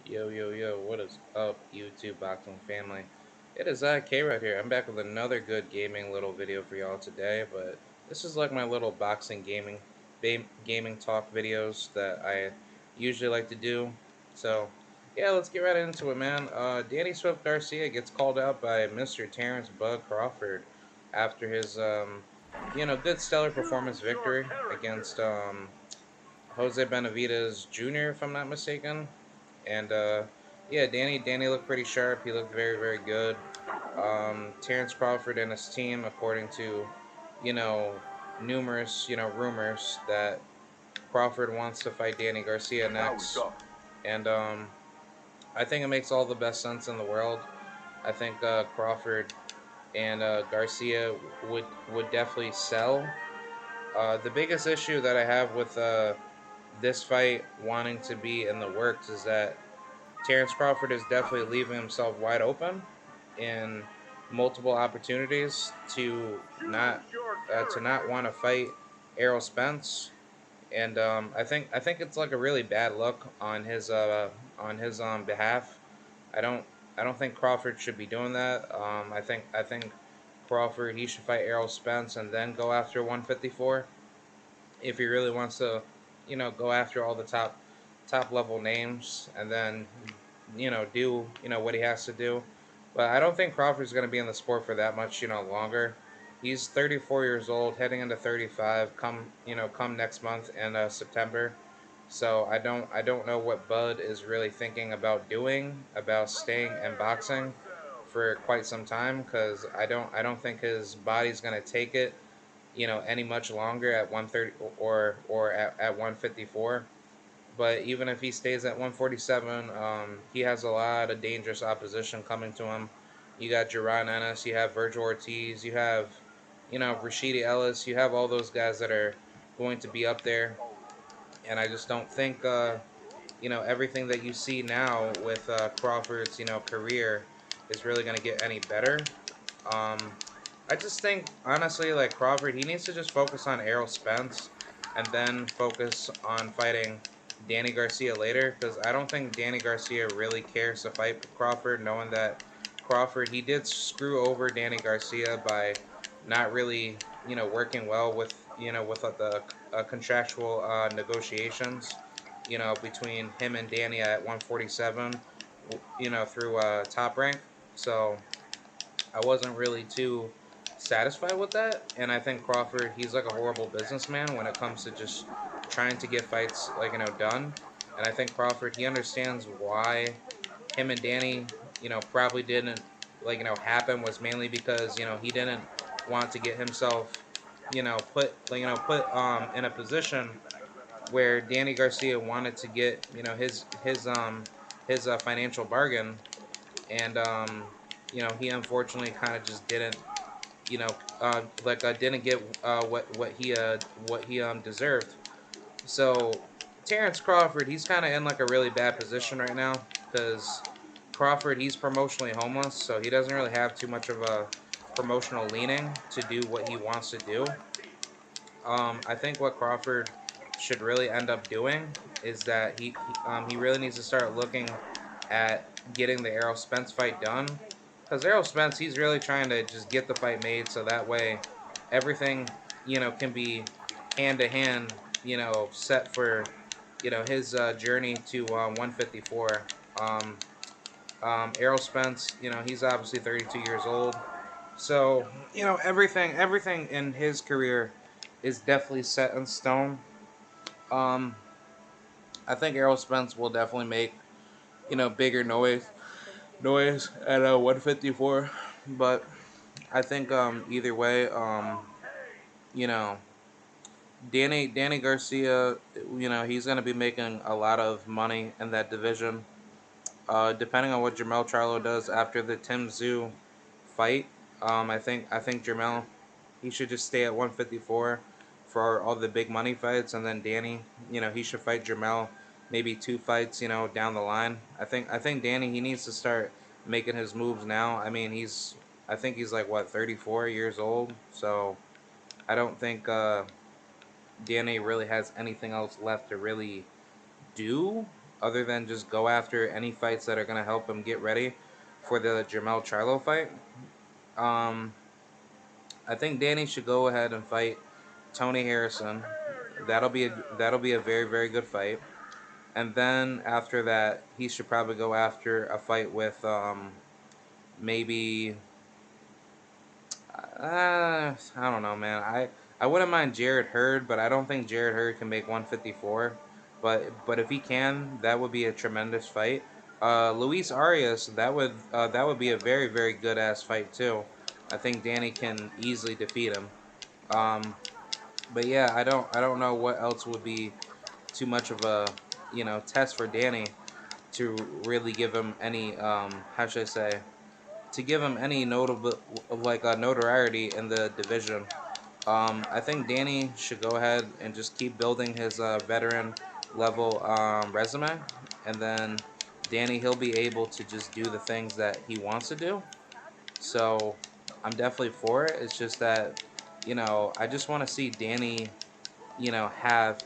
Yo, yo, yo, what is up, YouTube boxing family? It is K right here. I'm back with another good gaming little video for y'all today, but this is like my little boxing gaming talk videos that I usually like to do. So, yeah, let's get right into it, man. Danny Swift Garcia gets called out by Mr. Terence Bug Crawford after his, good stellar performance victory against Jose Benavidez Jr., if I'm not mistaken. And yeah, Danny looked pretty sharp. He looked very, very good. Terence Crawford and his team, according to, you know, numerous, rumors that Crawford wants to fight Danny Garcia next. And I think it makes all the best sense in the world. I think Crawford and Garcia would definitely sell. The biggest issue that I have with this fight wanting to be in the works is that Terence Crawford is definitely leaving himself wide open in multiple opportunities to not want to fight Errol Spence, and I think it's like a really bad look on his behalf. I don't I don't think Crawford should be doing that. I think Crawford he should fight Errol Spence and then go after 154 if he really wants to, go after all the top level names and then do what he has to do. But I don't think Crawford's going to be in the sport for that much longer. He's 34 years old, heading into 35. Come next month in September. So I don't know what Bud is really thinking about doing about staying in boxing for quite some time because I don't think his body's going to take it any much longer at 130 or at 154. But even if he stays at 147, he has a lot of dangerous opposition coming to him. You got Jerron Ennis, you have Virgil Ortiz, you have Rashidi Ellis, you have all those guys that are going to be up there, and I just don't think everything that you see now with Crawford's career is really going to get any better. Um, I just think honestly, like Crawford, he needs to just focus on Errol Spence, and then focus on fighting Danny Garcia later. Because I don't think Danny Garcia really cares to fight Crawford, knowing that Crawford he did screw over Danny Garcia by not really working well with the contractual negotiations between him and Danny at 147 through Top Rank. So I wasn't really too satisfied with that. And I think Crawford, he's like a horrible businessman when it comes to just trying to get fights done. And I think Crawford, he understands why him and Danny, probably didn't happen was mainly because he didn't want to get himself put in a position where Danny Garcia wanted to get his financial bargain, and he unfortunately kind of just didn't didn't get what he deserved. So Terence Crawford, he's kind of in like a really bad position right now because Crawford, he's promotionally homeless, so he doesn't really have too much of a promotional leaning to do what he wants to do. I think what Crawford should really end up doing is that he really needs to start looking at getting the Errol Spence fight done, because Errol Spence, he's really trying to just get the fight made so that way everything can be hand to hand set for his journey to 154. Um, Errol Spence, he's obviously 32 years old, so everything in his career is definitely set in stone. Um, I think Errol Spence will definitely make bigger noise at 154, but I think either way, you know Danny Garcia, he's gonna be making a lot of money in that division. Depending on what Jamel Charlo does after the Tim Zoo fight, I think Jamel he should just stay at 154 for all the big money fights, and then Danny, he should fight Jamel maybe two fights, down the line. I think Danny he needs to start making his moves now. I mean, I think he's like what 34 years old, so I don't think Danny really has anything else left to really do. other than just go after any fights that are gonna help him get ready for the Jermell Charlo fight. Um, I think Danny should go ahead and fight Tony Harrison. That'll be a very very good fight. And then after that, he should probably go after a fight with maybe I don't know, man. I wouldn't mind Jared Hurd, but I don't think Jared Hurd can make 154. But if he can, that would be a tremendous fight. Luis Arias, that would be a very very good ass fight too. I think Danny can easily defeat him. Um, but yeah, I don't know what else would be too much of a test for Danny to really give him any how should I say, to give him any notable like notoriety in the division. I think Danny should go ahead and just keep building his veteran level resume, and then Danny he'll be able to just do the things that he wants to do. So I'm definitely for it. It's just that I just want to see Danny have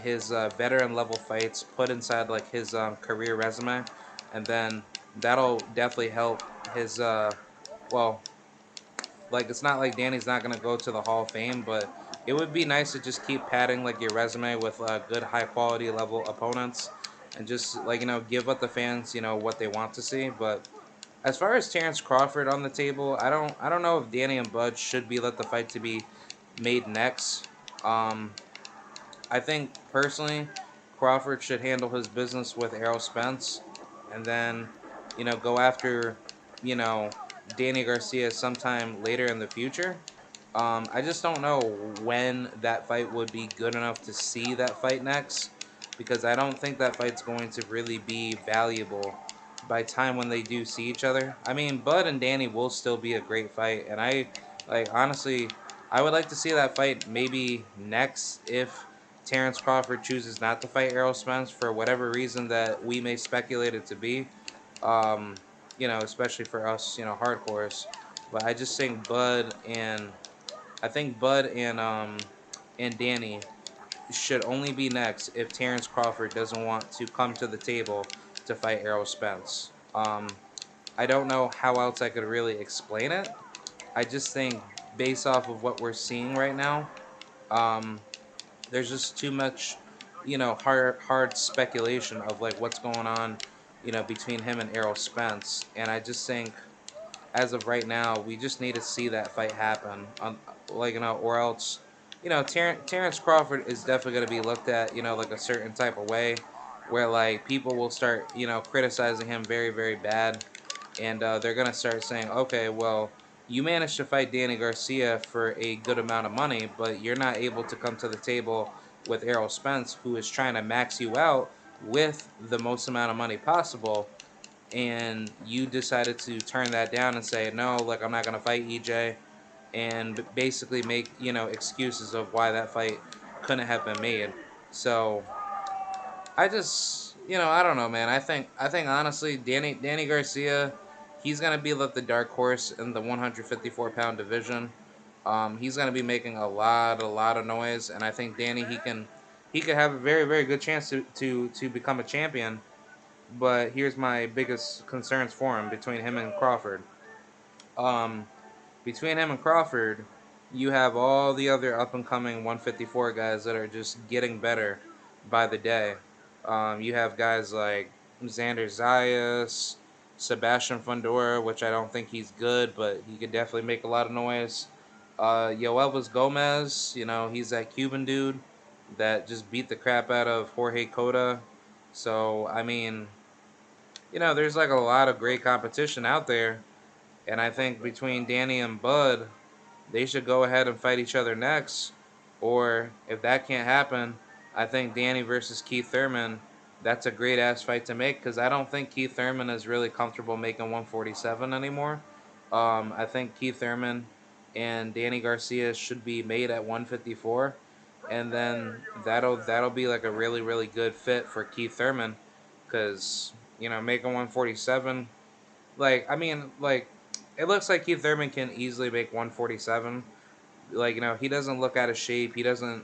his veteran level fights put inside like his career resume, and then that'll definitely help his well, like it's not like Danny's not gonna go to the Hall of Fame, but it would be nice to just keep padding like your resume with good high quality level opponents, and just like give what the fans what they want to see. But as far as Terence Crawford on the table, I don't know if Danny and Bud should be let the fight to be made next. Um, I think personally, Crawford should handle his business with Errol Spence, and then, go after, you know, Danny Garcia sometime later in the future. I just don't know when that fight would be good enough to see that fight next, because I don't think that fight's going to really be valuable by time when they do see each other. I mean, Bud and Danny will still be a great fight, and I like honestly, I would like to see that fight maybe next if Terence Crawford chooses not to fight Errol Spence for whatever reason that we may speculate it to be. Um, especially for us, hardcores. But I just think Bud and Danny should only be next if Terence Crawford doesn't want to come to the table to fight Errol Spence. I don't know how else I could really explain it. I just think based off of what we're seeing right now, um, there's just too much, hard speculation of like what's going on, between him and Errol Spence, and I just think as of right now, we just need to see that fight happen. Or else, Terrence Crawford is definitely going to be looked at, like a certain type of way, where like people will start, criticizing him very, very bad, and they're gonna start saying, okay, well, you managed to fight Danny Garcia for a good amount of money, but you're not able to come to the table with Errol Spence, who is trying to max you out with the most amount of money possible, and you decided to turn that down and say no, like I'm not gonna fight EJ, and basically make excuses of why that fight couldn't have been made. So I just I don't know, man. I think honestly, Danny Garcia, he's gonna be like the dark horse in the 154-pound division. He's gonna be making a lot of noise, and I think Danny he could have a very very good chance to become a champion. But here's my biggest concerns for him between him and Crawford. Um, Between him and Crawford, you have all the other up and coming 154 guys that are just getting better by the day. You have guys like Xander Zayas, Sebastian Fundora, which I don't think he's good, but he could definitely make a lot of noise. Yoelvis Gomez, he's that Cuban dude that just beat the crap out of Jorge Cota. So, I mean, there's like a lot of great competition out there. And I think between Danny and Bud, they should go ahead and fight each other next. Or if that can't happen, I think Danny versus Keith Thurman, that's a great ass fight to make, because I don't think Keith Thurman is really comfortable making 147 anymore. I think Keith Thurman and Danny Garcia should be made at 154, and then that'll be like a really really good fit for Keith Thurman, because making 147, like I mean like it looks like Keith Thurman can easily make 147. Like he doesn't look out of shape. He doesn't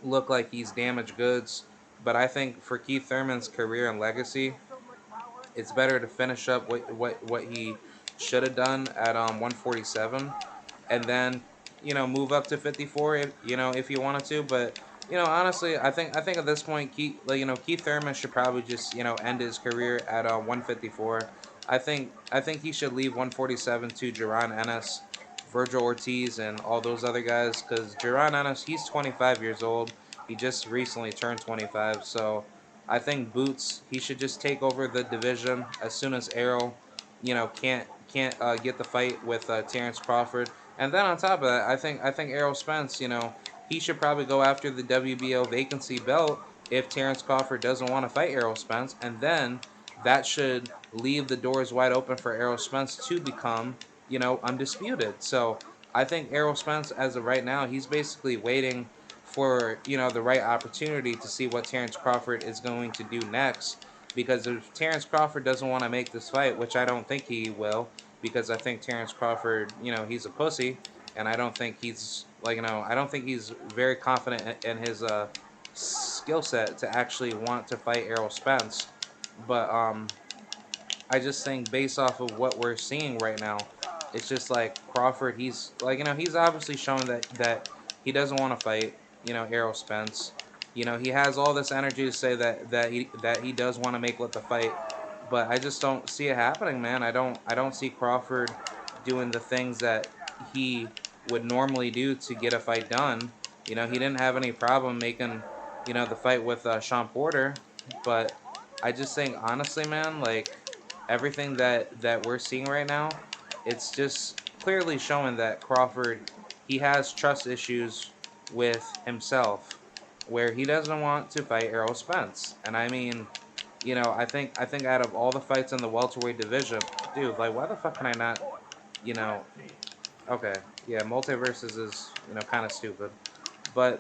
look like he's damaged goods. But I think for Keith Thurman's career and legacy, it's better to finish up what he should have done at 147, and then move up to 54 if if you wanted to. But honestly, I think at this point, Keith Thurman should probably just end his career at 154. I think he should leave 147 to Jaron Ennis, Virgil Ortiz, and all those other guys, because Jaron Ennis, he's 25 years old. He just recently turned 25. So I think Boots, he should just take over the division as soon as Errol, can't get the fight with Terence Crawford. And then on top of that, I think Errol Spence, he should probably go after the WBO vacancy belt if Terence Crawford doesn't want to fight Errol Spence, and then that should leave the doors wide open for Errol Spence to become, undisputed. So I think Errol Spence, as of right now, he's basically waiting for the right opportunity to see what Terence Crawford is going to do next. Because if Terence Crawford doesn't want to make this fight, which I don't think he will, because I think Terence Crawford, he's a pussy, and I don't think he's I don't think he's very confident in his skill set to actually want to fight Errol Spence. But I just think based off of what we're seeing right now, it's just like Crawford. He's he's obviously shown that he doesn't want to fight Errol Spence. He has all this energy to say that he does want to make the fight, but I just don't see it happening, man. I don't see Crawford doing the things that he would normally do to get a fight done. He didn't have any problem making the fight with Sean Porter, but I just think honestly, man, like everything that we're seeing right now, it's just clearly showing that Crawford, he has trust issues with himself, where he doesn't want to fight Errol Spence. And I mean, I think out of all the fights in the welterweight division, dude, like why the fuck can I not, you know, okay, yeah, multiverses is kind of stupid, but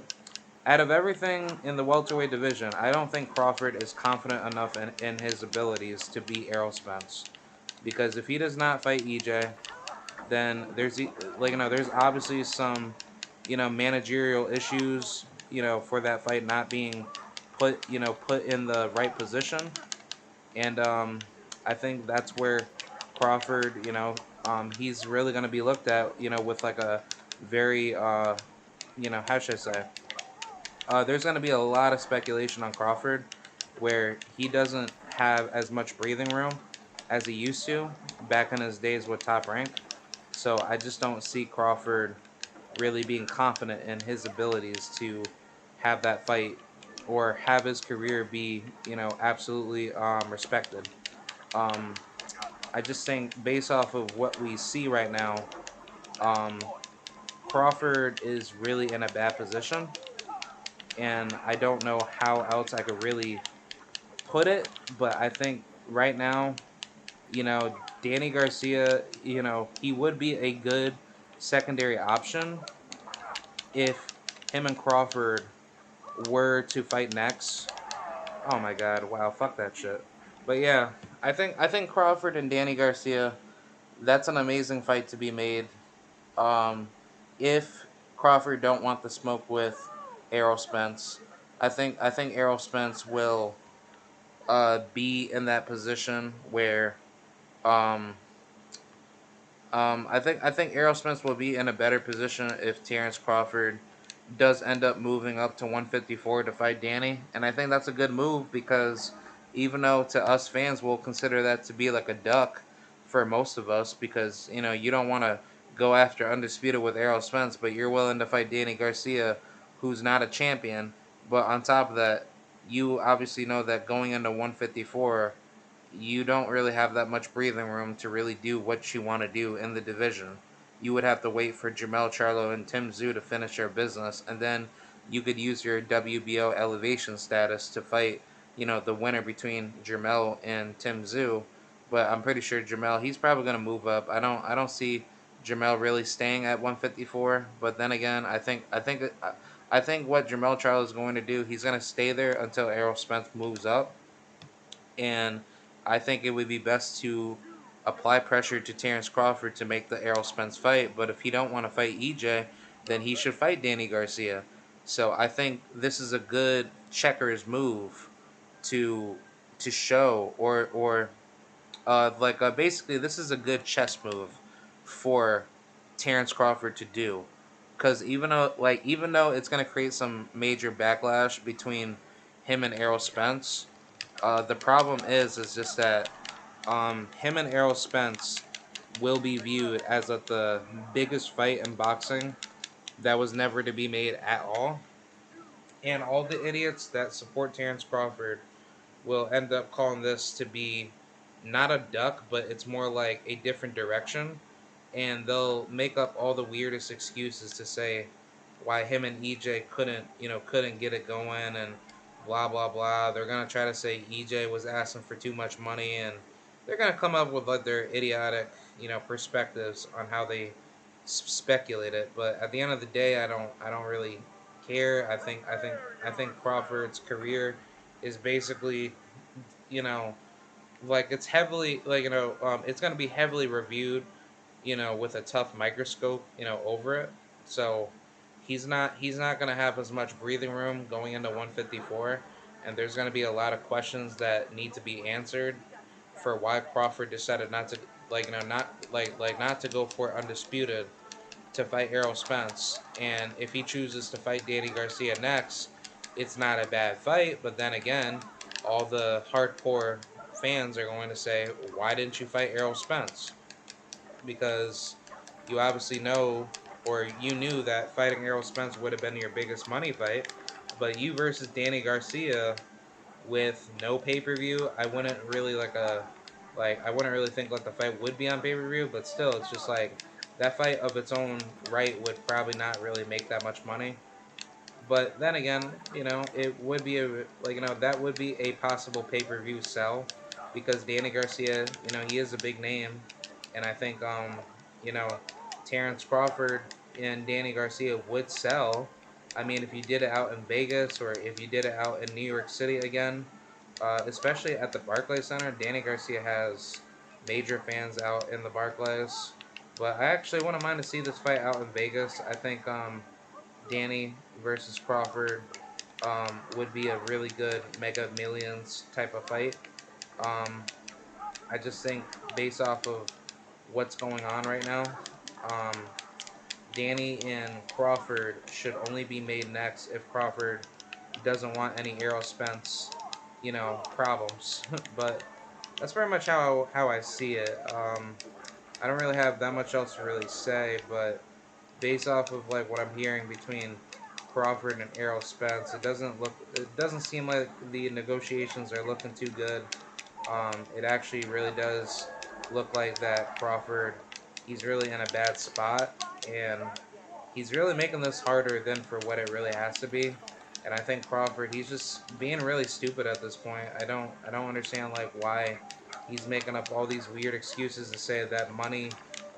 out of everything in the welterweight division, I don't think Crawford is confident enough in his abilities to beat Errol Spence. Because if he does not fight EJ, then there's obviously some managerial issues for that fight not being put in the right position. And I think that's where Crawford, he's really going to be looked at with like a very how should I say, there's going to be a lot of speculation on Crawford where he doesn't have as much breathing room as he used to back in his days with Top Rank. So I just don't see Crawford really being confident in his abilities to have that fight or have his career be, absolutely respected. Um, I just think based off of what we see right now, um, Crawford is really in a bad position, and I don't know how else I could really put it. But I think right now, Danny Garcia, he would be a good secondary option if him and Crawford were to fight next. Oh my God! Wow, fuck that shit. But yeah, I think Crawford and Danny Garcia, that's an amazing fight to be made. Um, if Crawford don't want the smoke with Errol Spence, I think Errol Spence will be in that position where um, I think Errol Spence will be in a better position if Terence Crawford does end up moving up to 154 to fight Danny, and I think that's a good move because even though to us fans we'll consider that to be like a duck for most of us because you don't want to go after undisputed with Errol Spence, but you're willing to fight Danny Garcia, who's not a champion. But on top of that, you obviously know that going into 154 you don't really have that much breathing room to really do what you want to do in the division. You would have to wait for Jamel Charlo and Tim Tszyu to finish their business, and then you could use your WBO elevation status to fight, the winner between Jamel and Tim Tszyu. But I'm pretty sure Jamel, he's probably going to move up. I don't see Jamel really staying at 154. But then again, I think what Jamel Charlo is going to do, he's going to stay there until Errol Spence moves up, and I think it would be best to apply pressure to Terence Crawford to make the Errol Spence fight. But if he don't want to fight EJ, then he should fight Danny Garcia. So I think this is a good checkers move to show, or basically this is a good chess move for Terence Crawford to do, because even though it's gonna create some major backlash between him and Errol Spence, the problem is just that him and Errol Spence will be viewed as like the biggest fight in boxing that was never to be made at all, and all the idiots that support Terence Crawford will end up calling this to be not a duck, but it's more like a different direction. And they'll make up all the weirdest excuses to say why him and EJ couldn't get it going and blah blah blah. They're gonna try to say EJ was asking for too much money, and they're gonna come up with like their idiotic perspectives on how they speculate it. But at the end of the day, I don't really care. I think Crawford's career is basically you know like it's heavily it's going to be heavily reviewed with a tough microscope over it. So he's not going to have as much breathing room going into 154, and there's going to be a lot of questions that need to be answered for why Crawford decided not to not to go for undisputed to fight Errol Spence. And if he chooses to fight Danny Garcia next, it's not a bad fight. But then again, all the hardcore fans are going to say, why didn't you fight Errol Spence? Because you obviously know, or you knew that fighting Errol Spence would have been your biggest money fight. But you versus Danny Garcia with no pay per view, I wouldn't really think like the fight would be on pay per view, but still, it's just like that fight of its own right would probably not really make that much money. But then again, it would be that would be a possible pay per view sell, because Danny Garcia, he is a big name, and I think you know Terence Crawford and Danny Garcia would sell. I mean, if you did it out in Vegas or if you did it out in New York City again, especially at the Barclays Center, Danny Garcia has major fans out in the Barclays. But I actually wouldn't mind to see this fight out in Vegas. I think Danny versus Crawford would be a really good Mega Millions type of fight. Um, I just think based off of what's going on right now, um, Danny and Crawford should only be made next if Crawford doesn't want any Errol Spence, problems. But that's pretty much how I see it. I don't really have that much else to really say, but based off of like what I'm hearing between Crawford and Errol Spence, it doesn't seem like the negotiations are looking too good. It actually really does look like that Crawford, he's really in a bad spot, and he's really making this harder than for what it really has to be. And I think Crawford, he's just being really stupid at this point. I don't understand like why he's making up all these weird excuses to say that money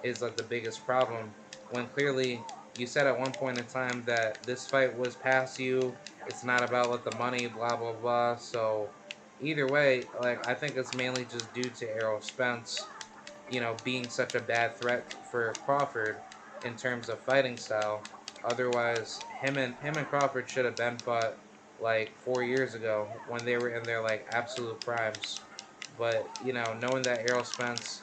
is like the biggest problem, when clearly you said at one point in time that this fight was past you. It's not about like the money, blah blah blah. So either way, like I think it's mainly just due to Errol Spence, being such a bad threat for Crawford in terms of fighting style. Otherwise, him and Crawford should have been fought like 4 years ago when they were in their like absolute primes. But knowing that Errol Spence,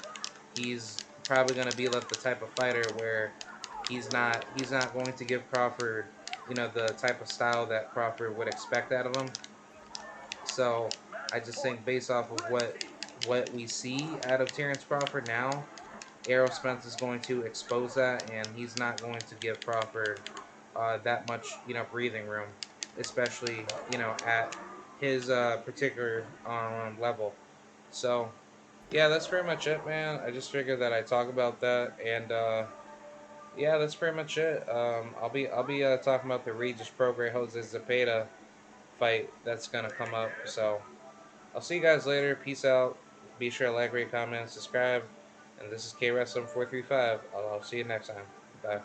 he's probably gonna be like the type of fighter where he's not going to give Crawford, the type of style that Crawford would expect out of him. So I just think based off of what we see out of Terence Crawford now, Errol Spence is going to expose that, and he's not going to give Crawford that much breathing room, especially at his particular level. So yeah, that's pretty much it, man. I just figured that I'd talk about that, and yeah, that's pretty much it. I'll be talking about the Regis Prograis Jose Zepeda fight that's gonna come up. So I'll see you guys later. Peace out. Be sure to like, rate, comment, subscribe. And this is K Wrestling 435. I'll see you next time. Bye.